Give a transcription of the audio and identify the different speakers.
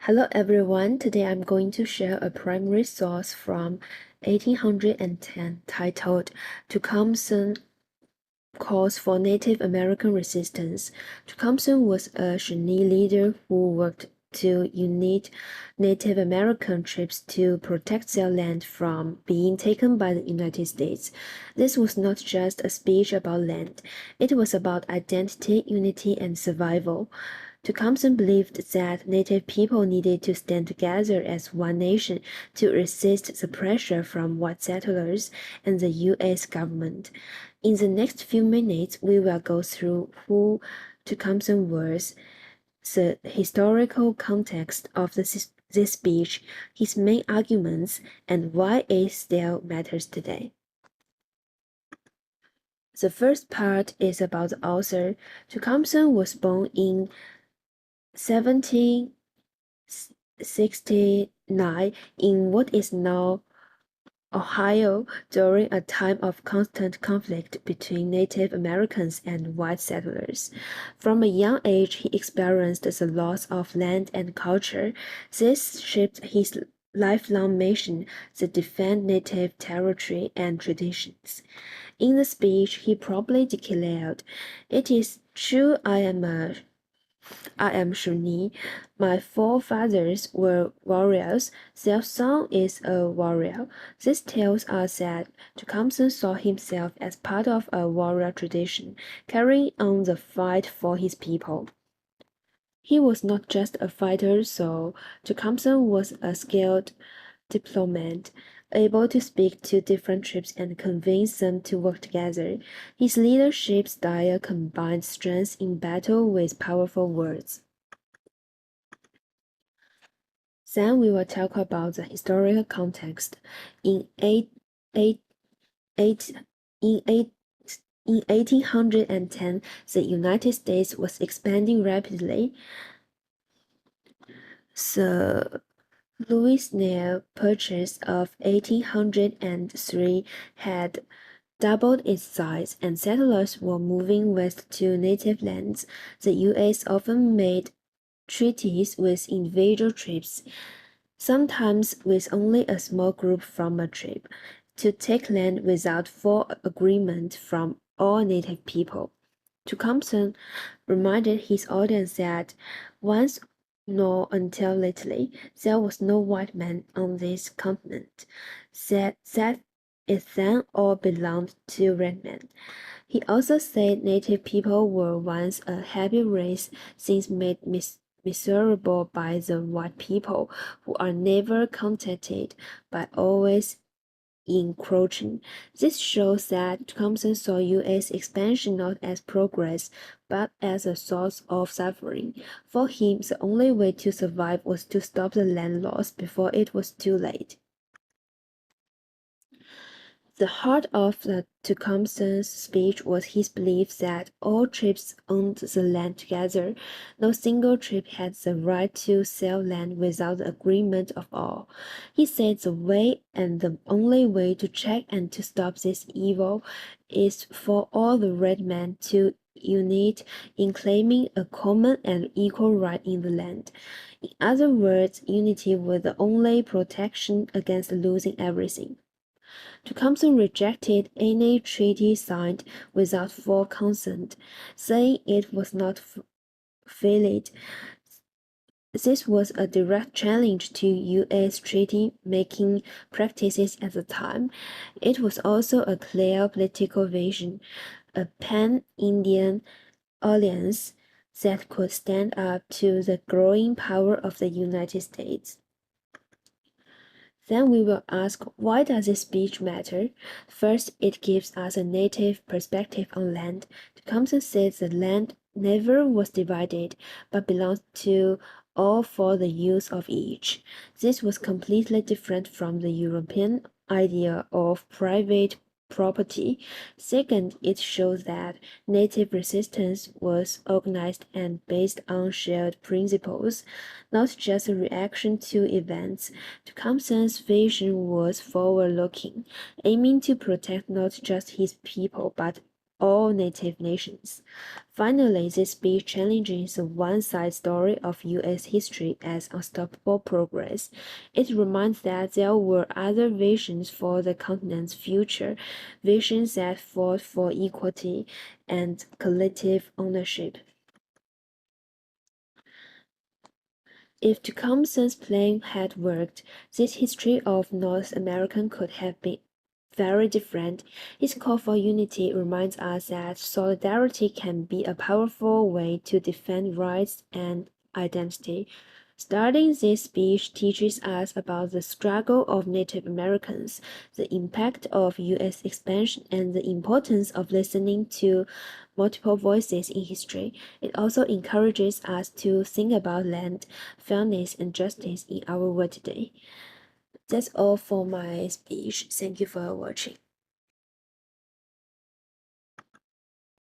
Speaker 1: Hello everyone, today I'm going to share a primary source from 1810 titled Tecumseh Calls for Native American Resistance. Tecumseh was a Shawnee leader who worked to unite Native American tribes to protect their land from being taken by the United States. This was not just a speech about land, it was about identity, unity, and survival. Tecumseh believed that Native people needed to stand together as one nation to resist the pressure from white settlers and the U.S. government. In the next few minutes, we will go through who Tecumseh was, the historical context of this speech, his main arguments, and why it still matters today. The first part is about the author. Tecumseh was born in 1769 in what is now Ohio during a time of constant conflict between Native Americans and white settlers. From a young age, he experienced the loss of land and culture. This shaped his lifelong mission to defend native territory and traditions. In the speech, he probably declared, "It is true I am Shawnee. My forefathers were warriors. Their son is a warrior." This tells us that Tecumseh saw himself as part of a warrior tradition, carrying on the fight for his people. He was not just a fighter, so Tecumseh was a skilled diplomat, able to speak to different tribes and convince them to work together. His leadership style combined strength in battle with powerful words. Then we will talk about the historical context. In 1810, the United States was expanding rapidly. The Louisiana Purchase of 1803 had doubled its size, and settlers were moving west to native lands. The U.S. often made treaties with individual tribes, sometimes with only a small group from a tribe, to take land without full agreement from all native people. Tecumseh reminded his audience that once nor until lately, there was no white man on this continent. That it then all belonged to red men. He also said native people were once a happy race since made miserable by the white people, who are never contented but always encroaching. This shows that Tecumseh saw U.S. expansion not as progress, but as a source of suffering. For him, the only way to survive was to stop the land loss before it was too late. The heart of the Tecumseh's speech was his belief that all tribes owned the land together. No single tribe had the right to sell land without the agreement of all. He said the way and the only way to check and to stop this evil is for all the red men to unite in claiming a common and equal right in the land. In other words, unity was the only protection against losing everything. Tecumseh rejected any treaty signed without full consent, saying it was not valid. This was a direct challenge to U.S. treaty-making practices at the time. It was also a clear political vision, a pan-Indian alliance that could stand up to the growing power of the United States. Then we will ask, why does this speech matter? First, it gives us a native perspective on land. Tecumseh says the land never was divided, but belonged to all for the use of each. This was completely different from the European idea of private property. Second, it shows that native resistance was organized and based on shared principles, not just a reaction to events. Tecumseh's vision was forward-looking, aiming to protect not just his people but all native nations. Finally, this speech challenges the one-side story of U.S. history as unstoppable progress. It reminds that there were other visions for the continent's future, visions that fought for equality and collective ownership. If Tecumseh's plan had worked, this history of North America could have been very different. His call for unity reminds us that solidarity can be a powerful way to defend rights and identity. Starting this speech teaches us about the struggle of Native Americans, the impact of U.S. expansion, and the importance of listening to multiple voices in history. It also encourages us to think about land, fairness, and justice in our world today. That's all for my speech. Thank you for watching.